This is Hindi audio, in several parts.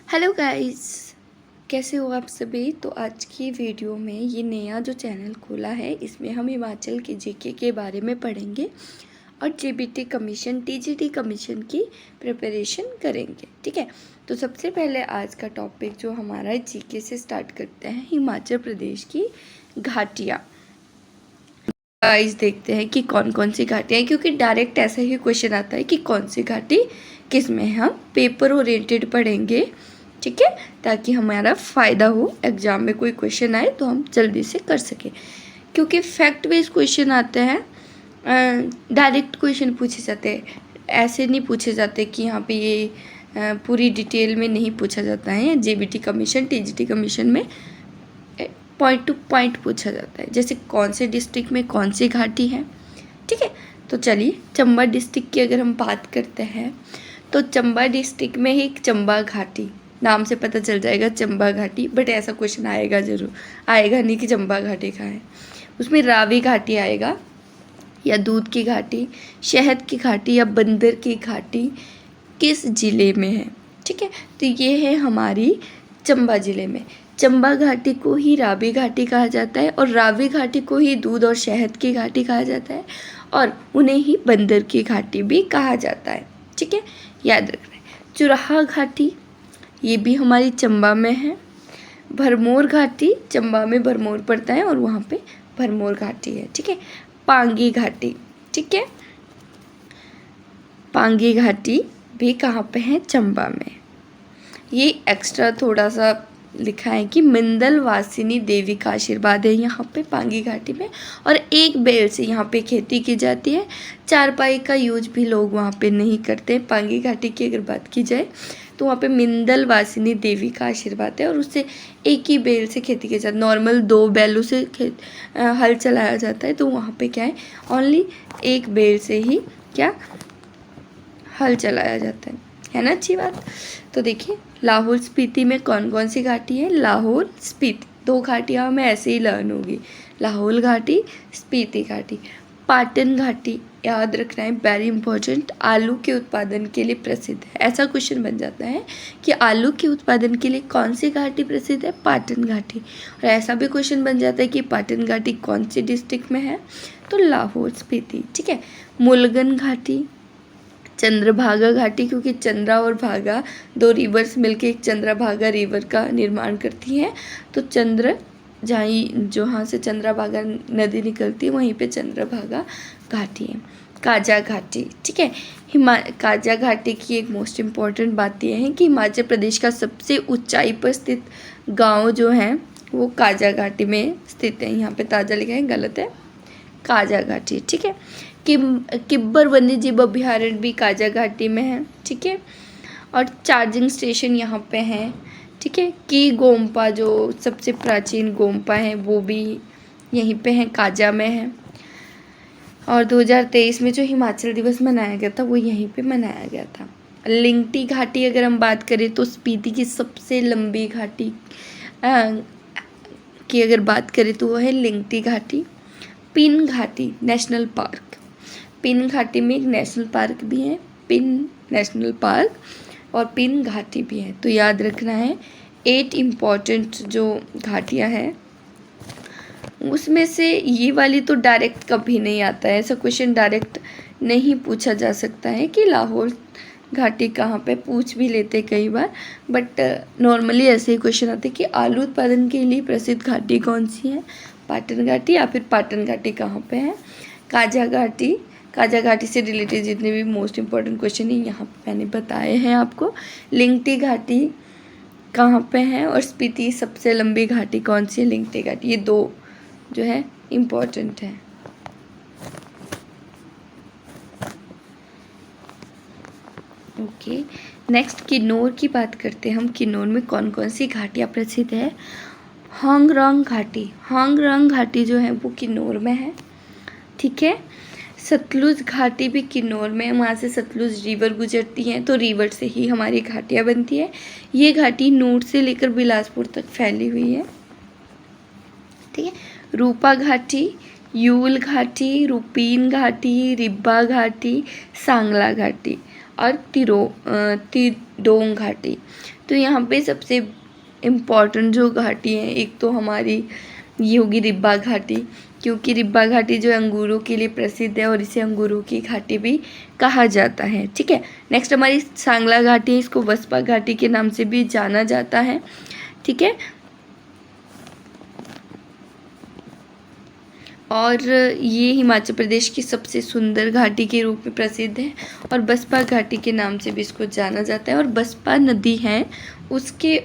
हेलो गाइस, कैसे हो आप सभी। तो आज की वीडियो में ये नया जो चैनल खोला है इसमें हम हिमाचल के जीके के बारे में पढ़ेंगे और जेबीटी कमीशन टीजीटी कमीशन की प्रिपरेशन करेंगे। ठीक है, तो सबसे पहले आज का टॉपिक जो हमारा जीके से स्टार्ट करते हैं, हिमाचल प्रदेश की घाटियाँ। गाइस देखते हैं कि कौन कौन सी घाटियाँ हैं, क्योंकि डायरेक्ट ऐसा ही क्वेश्चन आता है कि कौन सी घाटी किस में। हम पेपर ओरिएंटेड पढ़ेंगे, ठीक है, ताकि हमारा फ़ायदा हो, एग्ज़ाम में कोई क्वेश्चन आए तो हम जल्दी से कर सकें। क्योंकि फैक्ट बेस्ड क्वेश्चन आते हैं, डायरेक्ट क्वेश्चन पूछे जाते हैं, ऐसे नहीं पूछे जाते कि यहाँ पे ये पूरी डिटेल में नहीं पूछा जाता है। जेबीटी कमीशन टीजीटी कमीशन में पॉइंट टू पॉइंट पूछा जाता है, जैसे कौन से डिस्ट्रिक्ट में कौन सी घाटी है। ठीक है, तो चलिए चंबा डिस्ट्रिक्ट की अगर हम बात करते हैं तो चंबा डिस्ट्रिक्ट में ही एक चंबा घाटी, नाम से पता चल जाएगा चंबा घाटी, बट ऐसा क्वेश्चन आएगा ज़रूर, आएगा नहीं कि चंबा घाटी कहाँ है। उसमें रावी घाटी आएगा, या दूध की घाटी, शहद की घाटी या बंदर की घाटी किस ज़िले में है। ठीक है, तो ये है हमारी चंबा ज़िले में। चंबा घाटी को ही रावी घाटी कहा जाता है और रावी घाटी को ही दूध और शहद की घाटी कहा जाता है और उन्हें ही बंदर की घाटी भी कहा जाता है। ठीक है, याद रखना है। चुराहा घाटी ये भी हमारी चंबा में है। भरमौर घाटी, चंबा में भरमौर पड़ता है और वहाँ पे भरमौर घाटी है। ठीक है, पांगी घाटी, ठीक है, पांगी घाटी भी कहाँ पे है, चंबा में। ये एक्स्ट्रा थोड़ा सा लिखा है कि मिंदल वासिनी देवी का आशीर्वाद है यहाँ पे पांगी घाटी में, और एक बैल से यहाँ पे खेती की जाती है। चारपाई का यूज भी लोग वहाँ पे नहीं करते। पांगी घाटी की अगर बात की जाए तो वहाँ पे मिंदल वासिनी देवी का आशीर्वाद है और उससे एक ही बैल से खेती की जाती है। नॉर्मल 2 बैलों से हल चलाया जाता है, तो वहाँ पे क्या है, ओनली एक बैल से ही क्या हल चलाया जाता है ना। अच्छी बात। तो देखिए लाहौल स्पीति में कौन कौन सी घाटी है। लाहौल स्पीति 2 घाटियाँ हमें ऐसे ही लर्न होगी, लाहौल घाटी, स्पीति घाटी। पाटन घाटी याद रखना है, वेरी इंपॉर्टेंट, आलू के उत्पादन के लिए प्रसिद्ध है। ऐसा क्वेश्चन बन जाता है कि आलू के उत्पादन के लिए कौन सी घाटी प्रसिद्ध है, पाटन घाटी। और ऐसा भी क्वेश्चन बन जाता है कि पाटन घाटी कौन सी डिस्ट्रिक्ट में है, तो लाहौल स्पीति। ठीक है, मुलगन घाटी, चंद्रभागा घाटी, क्योंकि चंद्रा और भागा 2 रिवर्स मिलके एक चंद्रभागा रिवर का निर्माण करती हैं, तो जहाँ से चंद्रभागा नदी निकलती है वहीं पे चंद्रभागा घाटी है। काजा घाटी, ठीक है, काजा घाटी की एक मोस्ट इम्पॉर्टेंट बात यह है कि हिमाचल प्रदेश का सबसे ऊंचाई पर स्थित गांव जो है वो काजा घाटी में स्थित है। यहाँ पे ताजा लिखा है, गलत है, काजा घाटी। ठीक है, किब्बर वन्यजीव अभ्यारण्य भी काजा घाटी में है। ठीक है, और चार्जिंग स्टेशन यहाँ पे हैं। ठीक है, की गोम्पा जो सबसे प्राचीन गोम्पा है वो भी यहीं पे है, काजा में है। और 2023 में जो हिमाचल दिवस मनाया गया था वो यहीं पे मनाया गया था। लिंगटी घाटी अगर हम बात करें तो स्पीति की सबसे लंबी घाटी की अगर बात करें तो वो है लिंगटी घाटी। पिन घाटी नेशनल पार्क, पिन घाटी में एक नेशनल पार्क भी है, पिन नेशनल पार्क, और पिन घाटी भी है। तो याद रखना है 8 इम्पॉर्टेंट जो घाटियाँ हैं उसमें से ये वाली तो डायरेक्ट कभी नहीं आता है। ऐसा क्वेश्चन डायरेक्ट नहीं पूछा जा सकता है कि लाहौल घाटी कहाँ पे, पूछ भी लेते कई बार, बट नॉर्मली ऐसे ही क्वेश्चन आते कि आलू उत्पादन के लिए प्रसिद्ध घाटी कौन सी है, पाटन घाटी, या फिर पाटन घाटी कहाँ पे है। काजा घाटी, काजा घाटी से रिलेटेड जितने भी मोस्ट इम्पॉर्टेंट क्वेश्चन हैं यहाँ पे मैंने बताए हैं आपको। लिंगटी घाटी कहाँ पे है और स्पीति सबसे लंबी घाटी कौन सी है, लिंगटी घाटी। ये 2 जो है इम्पॉर्टेंट है। ओके, नेक्स्ट किन्नौर की बात करते हैं हम। किन्नौर में कौन कौन सी घाटियाँ प्रसिद्ध है। होंगरोंग घाटी, होंगरोंग घाटी जो है वो किन्नौर में है। ठीक है, सतलुज घाटी भी किन्नौर में, वहाँ से सतलुज रिवर गुजरती है, तो रिवर से ही हमारी घाटियाँ बनती है। ये घाटी नूट से लेकर बिलासपुर तक फैली हुई है। ठीक है, रूपा घाटी, यूल घाटी, रुपीन घाटी, रिब्बा घाटी, सांगला घाटी, और तिरोंग घाटी। तो यहाँ पे सबसे इम्पॉर्टेंट जो घाटी है, एक तो हमारी ये होगी रिब्बा घाटी, क्योंकि रिब्बा घाटी जो अंगूरों के लिए प्रसिद्ध है और इसे अंगूरों की घाटी भी कहा जाता है। ठीक है, नेक्स्ट हमारी सांगला घाटी है, इसको बसपा घाटी के नाम से भी जाना जाता है। ठीक है, और ये हिमाचल प्रदेश की सबसे सुंदर घाटी के रूप में प्रसिद्ध है और बसपा घाटी के नाम से भी इसको जाना जाता है। और बसपा नदी है उसके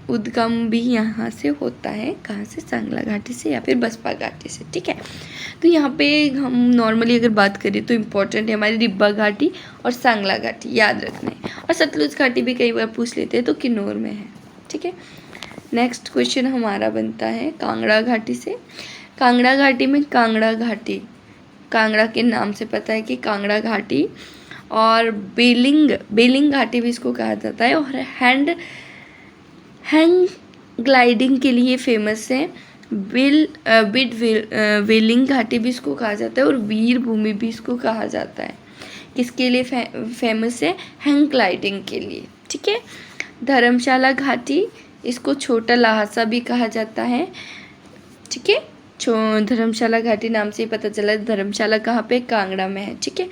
उद्गम भी यहाँ से होता है, कहाँ से, सांगला घाटी से या फिर बसपा घाटी से। ठीक है, तो यहाँ पे हम नॉर्मली अगर बात करें तो इम्पोर्टेंट है हमारी रिब्बा घाटी और सांगला घाटी, याद रखना है। और सतलुज घाटी भी कई बार पूछ लेते हैं, तो किन्नौर में है। ठीक है, नेक्स्ट क्वेश्चन हमारा बनता है कांगड़ा घाटी से। कांगड़ा घाटी में कांगड़ा घाटी, कांगड़ा के नाम से पता है कि कांगड़ा घाटी, और बेलिंग घाटी भी इसको कहा जाता है। और हैंग ग्लाइडिंग के लिए फेमस है। वेलिंग घाटी भी इसको कहा जाता है और वीर भूमि भी इसको कहा जाता है। किसके लिए फेमस है? हैंग ग्लाइडिंग के लिए। ठीक है, धर्मशाला घाटी, इसको छोटा लहासा भी कहा जाता है। ठीक है, धर्मशाला घाटी नाम से ही पता चला धर्मशाला कहाँ पे, कांगड़ा में है। ठीक है,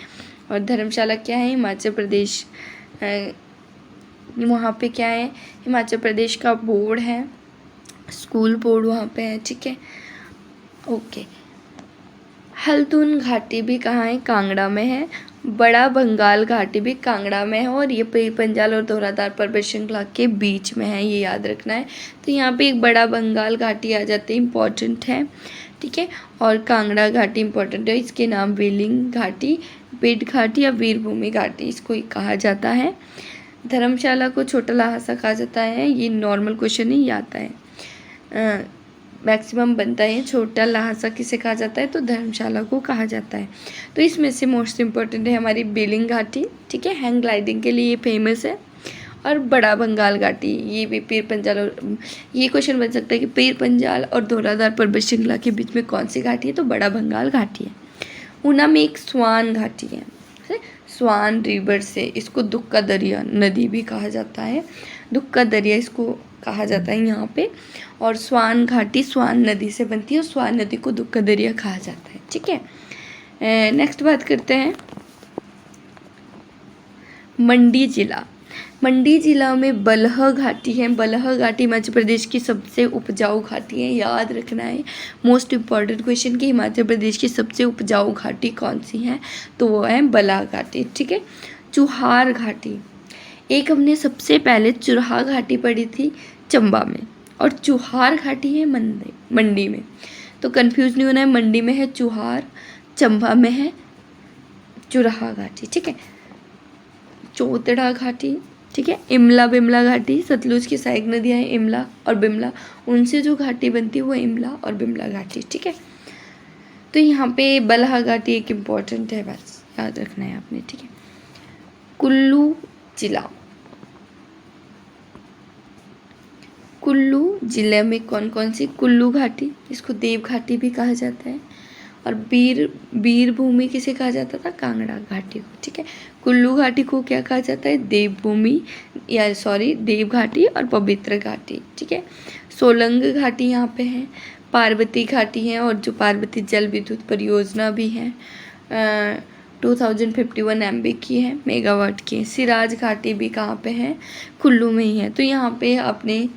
और धर्मशाला क्या है? हिमाचल प्रदेश, वहाँ पे क्या है? हिमाचल प्रदेश का बोर्ड है, स्कूल बोर्ड वहाँ पे है। ठीक है, ओके। हल्द्वानी घाटी भी कहाँ है? कांगड़ा में है। बड़ा बंगाल घाटी भी कांगड़ा में है और ये पीर पंजाल और धौलाधार पर्वत श्रृंखला के बीच में है, ये याद रखना है। तो यहाँ पे एक बड़ा बंगाल घाटी आ जाती है, इम्पॉर्टेंट है। ठीक है, और कांगड़ा घाटी इम्पॉर्टेंट है, इसके नाम वेलिंग घाटी, बेट घाटी या वीरभूमि घाटी इसको कहा जाता है। धर्मशाला को छोटा लहासा कहा जाता है, ये नॉर्मल क्वेश्चन ही आता है, मैक्सिमम बनता है। छोटा लहासा किसे कहा जाता है? तो धर्मशाला को कहा जाता है। तो इसमें से मोस्ट इम्पॉर्टेंट है हमारी बेलिंग घाटी। ठीक है, हैंग ग्लाइडिंग के लिए ये फेमस है। और बड़ा बंगाल घाटी, ये भी पीर पंजाल, और ये क्वेश्चन बन सकता है कि पीर पंजाल और धौलाधार पर्वत श्रृंखला के बीच में कौन सी घाटी है? तो बड़ा बंगाल घाटी है। ऊना में एक स्वान घाटी है, स्वान रिवर से, इसको दुक्का दरिया नदी भी कहा जाता है, दुक्का दरिया इसको कहा जाता है यहाँ पे। और स्वान घाटी स्वान नदी से बनती है और स्वान नदी को दुक्का दरिया कहा जाता है। ठीक है, नेक्स्ट बात करते हैं मंडी जिला। मंडी जिला में बलह घाटी है। बलह घाटी मध्य प्रदेश की सबसे उपजाऊ घाटी है, याद रखना है। मोस्ट इम्पॉर्टेंट क्वेश्चन कि हिमाचल प्रदेश की सबसे उपजाऊ घाटी कौन सी है? तो वो है बलह घाटी। ठीक है, चुहार घाटी, एक हमने सबसे पहले चुराहा घाटी पढ़ी थी चंबा में, और चुहार घाटी है मंडी में। तो कंफ्यूज नहीं होना है, मंडी में है चुहार, चंबा में है चुराहा घाटी। ठीक है, चौतड़ा घाटी, ठीक है, इमला बिमला घाटी, सतलुज की सहायक नदियाँ हैं इमला और बिमला, उनसे जो घाटी बनती है वो इमला और बिमला घाटी। ठीक है, तो यहाँ पे बलहा घाटी एक इम्पॉर्टेंट है, बस याद रखना है आपने। ठीक है, कुल्लू जिला, कुल्लू जिले में कौन कौन सी? कुल्लू घाटी, इसको देव घाटी भी कहा जाता है। और वीर भूमि किसे कहा जाता था? कांगड़ा घाटी को। ठीक है, कुल्लू घाटी को क्या कहा जाता है? देव घाटी और पवित्र घाटी। ठीक है, सोलंग घाटी यहाँ पे है, पार्वती घाटी है, और जो पार्वती जल विद्युत परियोजना भी है 2051 MB की है, मेगावाट की है। सिराज घाटी भी कहाँ पे है? कुल्लू में ही है। तो यहाँ पे आपने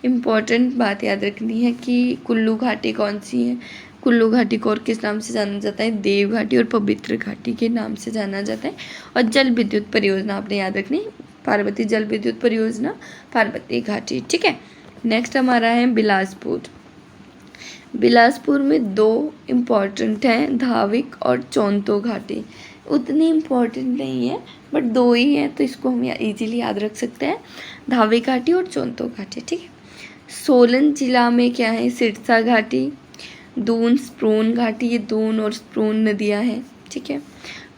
इम्पॉर्टेंट बात याद रखनी है कि कुल्लू घाटी कौन सी है। कुल्लू घाटी को और किस नाम से जाना जाता है? देव घाटी और पवित्र घाटी के नाम से जाना जाता है। और जल विद्युत परियोजना आपने याद रखनी, पार्वती जल विद्युत परियोजना, पार्वती घाटी। ठीक है, नेक्स्ट हमारा है बिलासपुर। बिलासपुर में दो इम्पॉर्टेंट हैं, धाविक और चौंतो घाटी। उतनी इम्पॉर्टेंट नहीं है बट दो ही हैं, तो इसको हम इजीली याद रख सकते हैं, धाविक घाटी और चौंतो घाटी। ठीक है, सोलन जिला में क्या है? सिरसा घाटी, दून स्प्रोन घाटी, ये दून और स्प्रोन नदियाँ हैं। ठीक है,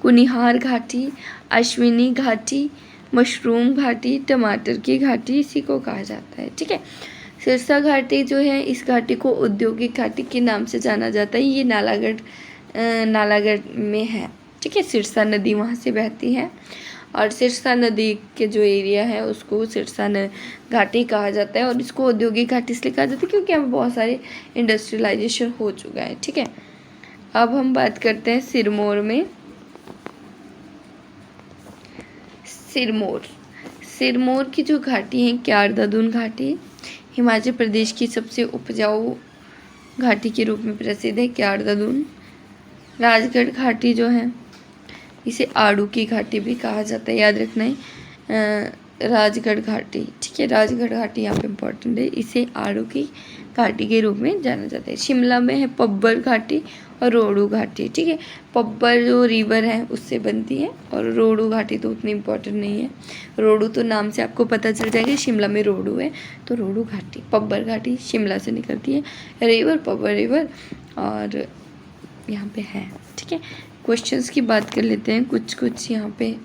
कुनिहार घाटी, अश्विनी घाटी, मशरूम घाटी, टमाटर की घाटी इसी को कहा जाता है। ठीक है, सिरसा घाटी जो है इस घाटी को औद्योगिक घाटी के नाम से जाना जाता है, ये नालागढ़ में है। ठीक है, सिरसा नदी वहाँ से बहती है। और सिरसा नदी के जो एरिया है उसको सिरसा घाटी कहा जाता है, और इसको औद्योगिक घाटी इसलिए कहा जाता है क्योंकि यहाँ पे बहुत सारे इंडस्ट्रियलाइजेशन हो चुका है। ठीक है, अब हम बात करते हैं सिरमौर में। सिरमौर की जो घाटी है क्यार दादुन घाटी, हिमाचल प्रदेश की सबसे उपजाऊ घाटी के रूप में प्रसिद्ध है क्यार दादुन। राजगढ़ घाटी जो है इसे आड़ू की घाटी भी कहा जाता है, याद रखना है राजगढ़ घाटी। ठीक है, राजगढ़ घाटी यहाँ पे इम्पोर्टेंट है, इसे आड़ू की घाटी के रूप में जाना जाता है। शिमला में है पब्बर घाटी और रोडू घाटी। ठीक है, पब्बर जो रिवर है उससे बनती है, और रोडू घाटी तो उतनी इम्पोर्टेंट नहीं है। रोडू तो नाम से आपको पता चल जाएगा, शिमला में रोडू है तो रोडू घाटी। पब्बर घाटी शिमला से निकलती है रिवर, पब्बर रिवर, और यहाँ पे है। ठीक है, क्वेश्चंस की बात कर लेते हैं। कुछ यहाँ पे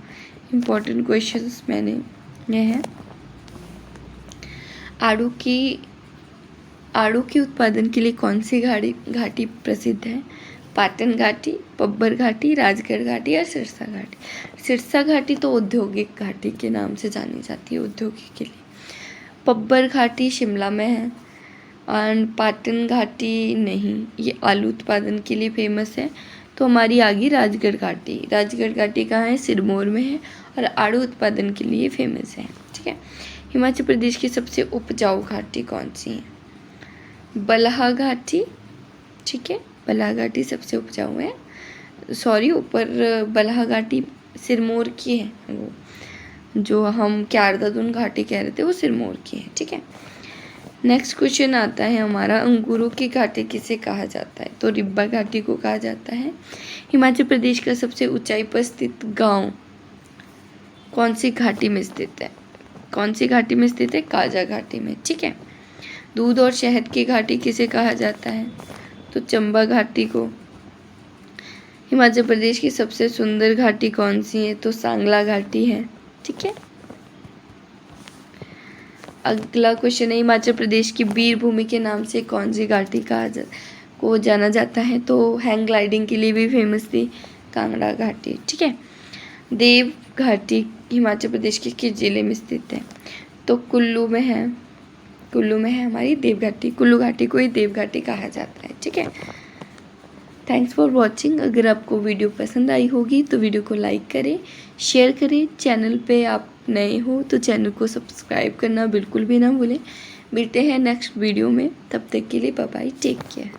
इम्पोर्टेंट क्वेश्चंस मैंने ये हैं। आड़ू के उत्पादन के लिए कौन सी घाटी प्रसिद्ध है? पाटन घाटी, पब्बर घाटी, राजगढ़ घाटी या सिरसा घाटी। सिरसा घाटी तो औद्योगिक घाटी के नाम से जानी जाती है, औद्योगिक के लिए। पब्बर घाटी शिमला में है, और पाटन घाटी नहीं, ये आलू उत्पादन के लिए फेमस है। तो हमारी आ गई राजगढ़ घाटी। राजगढ़ घाटी कहाँ है? सिरमौर में है, और आड़ू उत्पादन के लिए फेमस है। ठीक है, हिमाचल प्रदेश की सबसे उपजाऊ घाटी कौन सी है? बलहा घाटी। ठीक है, बलहा घाटी सबसे उपजाऊ है। सॉरी, ऊपर बलहा घाटी सिरमौर की है, वो जो हम क्यार दादुन घाटी कह रहे थे वो सिरमौर की है। ठीक है, नेक्स्ट क्वेश्चन आता है हमारा, अंगूरों की घाटी किसे कहा जाता है? तो रिब्बा घाटी को कहा जाता है। हिमाचल प्रदेश का सबसे ऊंचाई पर स्थित गांव कौन सी घाटी में स्थित है? कौन सी घाटी में स्थित है? काजा घाटी में। ठीक है, दूध और शहद की घाटी किसे कहा जाता है? तो चंबा घाटी को। हिमाचल प्रदेश की सबसे सुंदर घाटी कौन सी है? तो सांगला घाटी है। ठीक है, अगला क्वेश्चन है, हिमाचल प्रदेश की वीर भूमि के नाम से कौन सी घाटी को जाना जाता है? तो हैंग ग्लाइडिंग के लिए भी फेमस थी कांगड़ा घाटी। ठीक है, देव घाटी हिमाचल प्रदेश के किस जिले में स्थित है? तो कुल्लू में है। कुल्लू में है हमारी देव घाटी। कुल्लू घाटी को ही देव घाटी कहा जाता है। ठीक है, थैंक्स फॉर वॉचिंग। अगर आपको वीडियो पसंद आई होगी तो वीडियो को लाइक करें, शेयर करें। चैनल पे आप नए हो तो चैनल को सब्सक्राइब करना बिल्कुल भी ना भूलें। मिलते हैं नेक्स्ट वीडियो में, तब तक के लिए बाय बाय, टेक केयर।